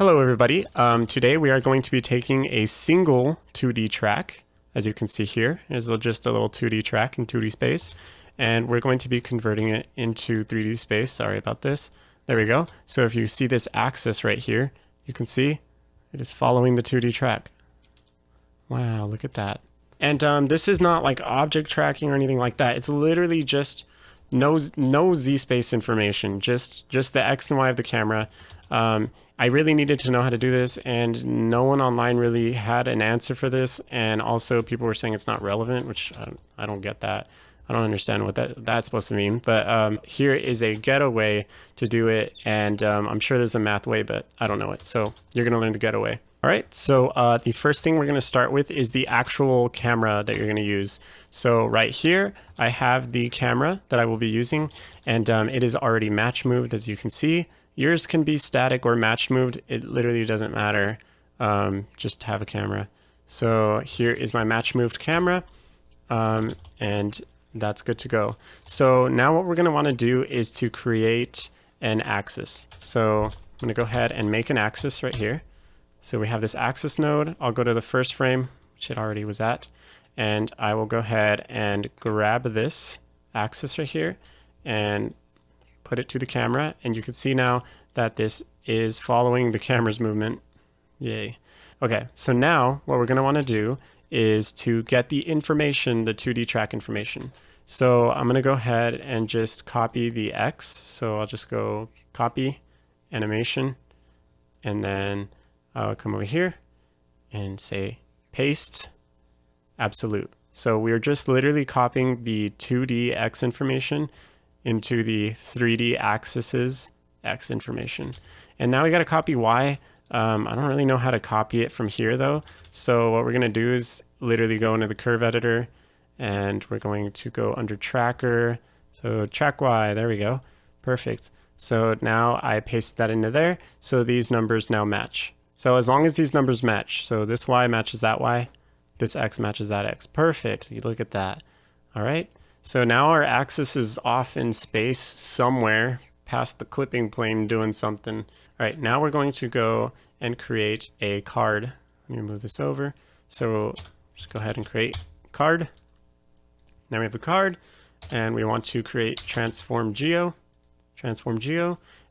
Hello everybody. Today we are going to be taking a single 2D track. As you can see here, is just a little 2D track in 2D space, and we're going to be converting it into 3D space. Sorry about this. There we go. So if you see this axis right here, you can see it is following the 2D track. Wow, look at that. And this is not like object tracking or anything like that. It's literally just no Z-space information, just the X and Y of the camera. I really needed to know how to do this, and no one online really had an answer for this. And also people were saying it's not relevant, which I don't get that. I don't understand what that's supposed to mean. But here is a ghetto way to do it, and I'm sure there's a math way, but I don't know it. So you're going to learn the ghetto way. All right, so the first thing we're going to start with is the actual camera that you're going to use. So right here, I have the camera that I will be using, and it is already match moved, as you can see. Yours can be static or match moved. It literally doesn't matter, just have a camera. So here is my match moved camera, and that's good to go. So now what we're going to want to do is to create an axis. So I'm going to go ahead and make an axis right here. So we have this axis node. I'll go to the first frame, which it already was at, and I will go ahead and grab this axis right here and put it to the camera, and you can see now that this is following the camera's movement. Yay. Okay, so now what we're going to want to do is to get the information, the 2D track information. So I'm going to go ahead and just copy the X. So I'll just go copy animation, and then I'll come over here and say paste absolute. So we're just literally copying the 2D X information into the 3D axis's X information. And now we got to copy Y. I don't really know how to copy it from here though. So what we're going to do is literally go into the curve editor, and we're going to go under tracker. So track Y, there we go. Perfect. So now I paste that into there. So these numbers now match. So as long as these numbers match, so this Y matches that Y, this X matches that X. Perfect. You look at that. All right. So now our axis is off in space somewhere past the clipping plane doing something. All right, now we're going to go and create a card. Let me move this over. So just go ahead and create card. Now we have a card, and we want to create transform geo.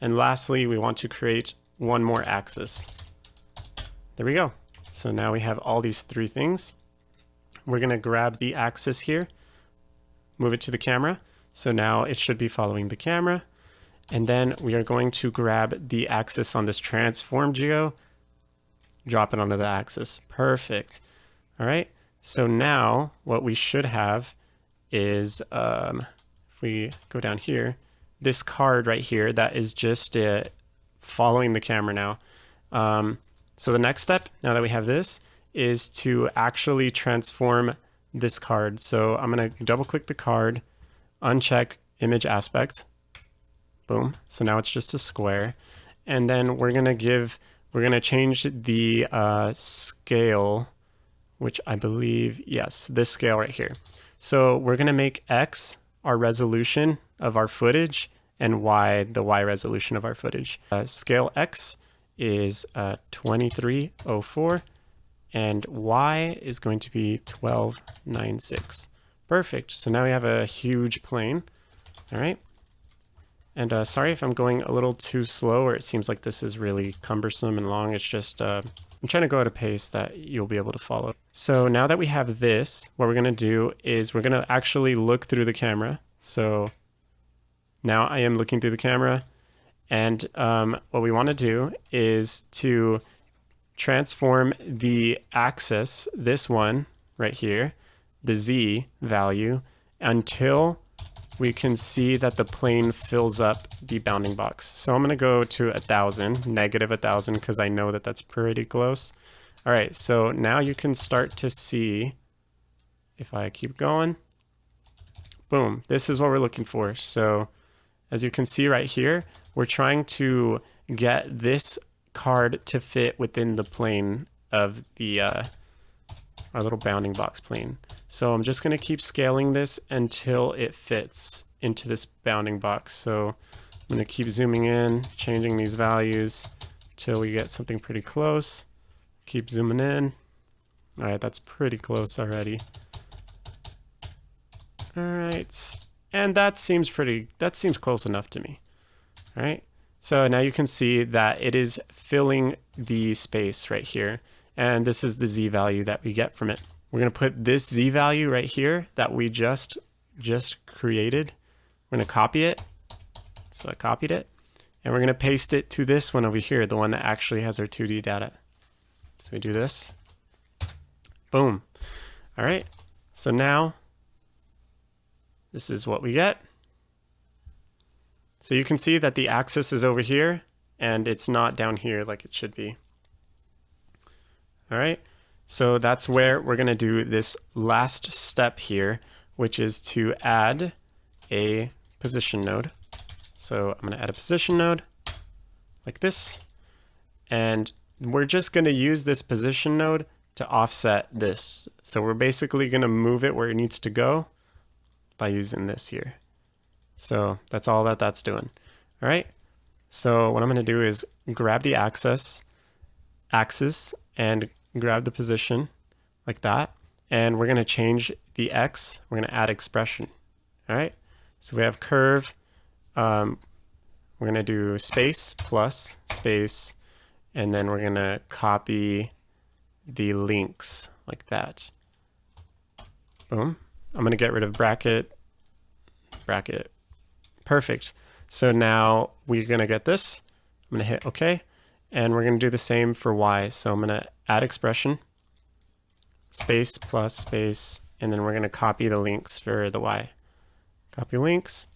And lastly, we want to create one more axis. There we go. So now we have all these three things. We're going to grab the axis here, move it to the camera. So now it should be following the camera. And then we are going to grab the axis on this transform geo, drop it onto the axis. Perfect. All right. So now what we should have is, if we go down here, this card right here, that is just following the camera now. So the next step, now that we have this, is to actually transform this card. So I'm going to double click the card, uncheck image aspect. Boom. So now it's just a square. And then we're going to change the scale, which I believe, yes, this scale right here. So we're going to make X our resolution of our footage and Y the Y resolution of our footage. Scale X is 2304. And Y is going to be 1296. Perfect. So now we have a huge plane. All right. And sorry if I'm going a little too slow, or it seems like this is really cumbersome and long. It's just, I'm trying to go at a pace that you'll be able to follow. So now that we have this, what we're going to do is we're going to actually look through the camera. So now I am looking through the camera. And what we want to do is to transform the axis, this one right here, the Z value, until we can see that the plane fills up the bounding box. So I'm going to go to 1,000, negative 1,000, because I know that that's pretty close. All right, so now you can start to see, if I keep going, boom, this is what we're looking for. So as you can see right here, we're trying to get this card to fit within the plane of the our little bounding box plane. So I'm just going to keep scaling this until it fits into this bounding box. So I'm going to keep zooming in, changing these values. till we get something pretty close. Keep zooming in. All right, that's pretty close already. All right, and that seems close enough to me. All right, so now you can see that it is filling the space right here, and this is the z value that we get from it. We're gonna put this z value right here that we just created. We're gonna copy it. So I copied it, and we're gonna paste it to this one over here, the one that actually has our 2D data. So we do this. Boom. All right, so now this is what we get. So you can see that the axis is over here and it's not down here like it should be. All right, so that's where we're gonna do this last step here, which is to add a position node. So I'm gonna add a position node like this, and we're just gonna use this position node to offset this. So we're basically gonna move it where it needs to go by using this here. So that's all that that's doing. All right, so what I'm gonna do is grab the axis and grab the position like that, and we're gonna change the x, we're gonna add expression. All right, so we have curve, we're gonna do space plus space, and then we're gonna copy the links like that. Boom. I'm gonna get rid of bracket. Perfect. So now we're gonna get this. I'm gonna hit OK, and we're gonna do the same for y. So I'm gonna add expression, space plus space, and then we're gonna copy the links for the y. Copy links,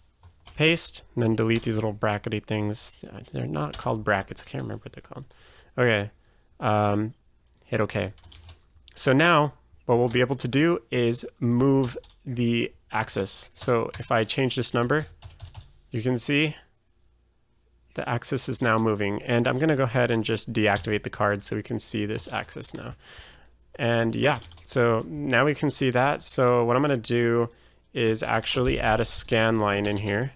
paste, and then delete these little brackety things. They're not called brackets. I can't remember what they're called. Okay. Hit OK. So now what we'll be able to do is move the axis. So if I change this number, you can see the axis is now moving, and I'm gonna go ahead and just deactivate the card so we can see this axis now. And yeah, so now we can see that. So what I'm gonna do is actually add a scan line in here.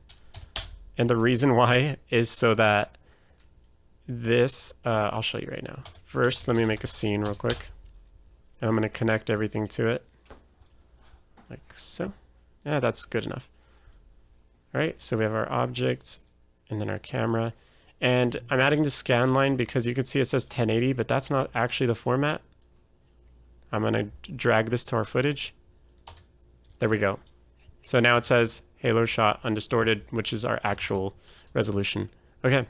And the reason why is so that this, I'll show you right now. First, let me make a scene real quick. And I'm gonna connect everything to it. Like so. Yeah, that's good enough. All right, so we have our object and then our camera. And I'm adding the scan line because you can see it says 1080, but that's not actually the format. I'm gonna drag this to our footage. There we go. So now it says halo shot undistorted, which is our actual resolution. Okay.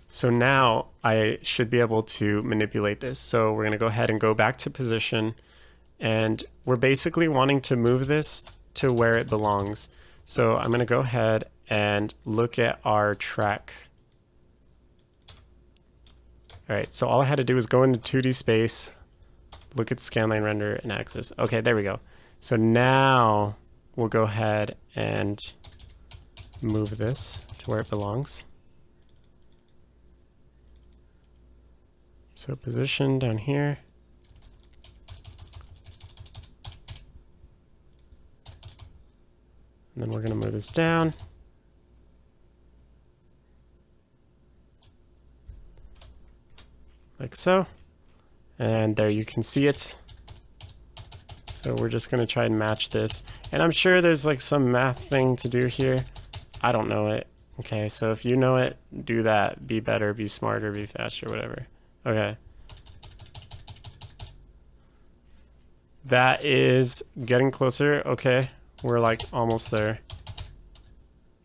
So now I should be able to manipulate this. So we're gonna go ahead and go back to position, and we're basically wanting to move this to where it belongs. So I'm gonna go ahead and look at our track. All right, so all I had to do was go into 2D space, look at scanline render and axis. Okay, there we go. So now we'll go ahead and move this to where it belongs. So position down here. And then we're gonna move this down. Like so. And there you can see it. So we're just gonna try and match this. And I'm sure there's like some math thing to do here. I don't know it. Okay, so if you know it, do that. Be better, be smarter, be faster, whatever. Okay. That is getting closer. Okay, we're like almost there.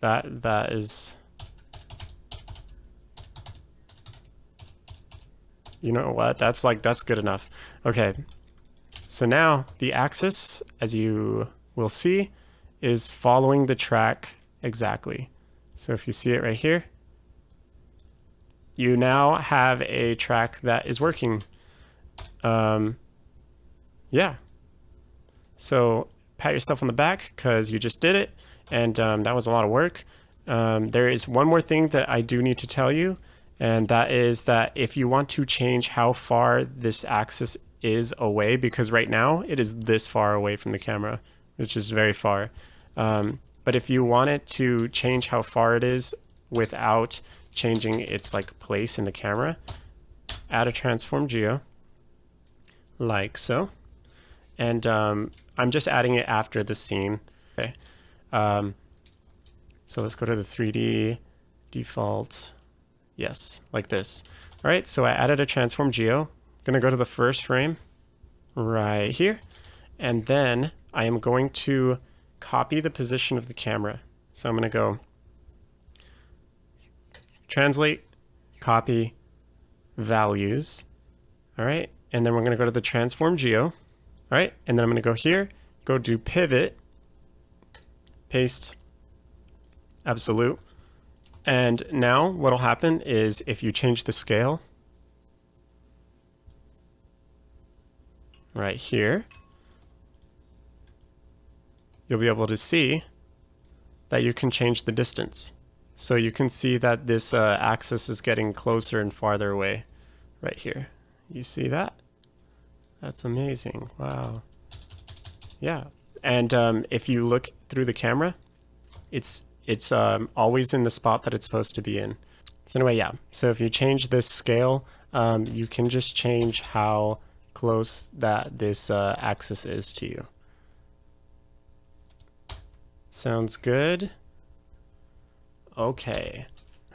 That is, you know what? That's good enough. Okay. So now the axis, as you will see, is following the track exactly. So if you see it right here, you now have a track that is working. Yeah. So pat yourself on the back because you just did it, and that was a lot of work. There is one more thing that I do need to tell you, and that is that if you want to change how far this axis is away, because right now it is this far away from the camera, which is very far. But if you want it to change how far it is without changing its like place in the camera. Add a transform geo, like so. And I'm just adding it after the scene. Okay. So let's go to the 3D default. Yes, like this. All right, so I added a transform geo. I'm gonna go to the first frame right here. And then I am going to copy the position of the camera. So I'm gonna go translate, copy, values. All right, and then we're gonna go to the transform geo. All right, and then I'm gonna go here, go do pivot, paste, absolute. And now what'll happen is if you change the scale right here, you'll be able to see that you can change the distance. So you can see that this axis is getting closer and farther away right here. You see that? That's amazing. Wow. Yeah. And if you look through the camera, it's always in the spot that it's supposed to be in. So anyway, yeah. So if you change this scale, you can just change how close that this axis is to you. Sounds good. Okay.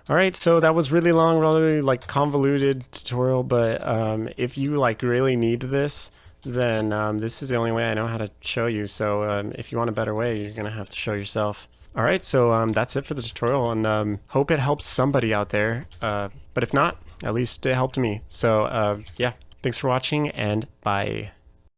All right, so that was really long, really like convoluted tutorial, but if you like really need this, then this is the only way I know how to show you. So if you want a better way, you're gonna have to show yourself. All right, so that's it for the tutorial, and hope it helps somebody out there. But if not, at least it helped me. So yeah, thanks for watching, and bye.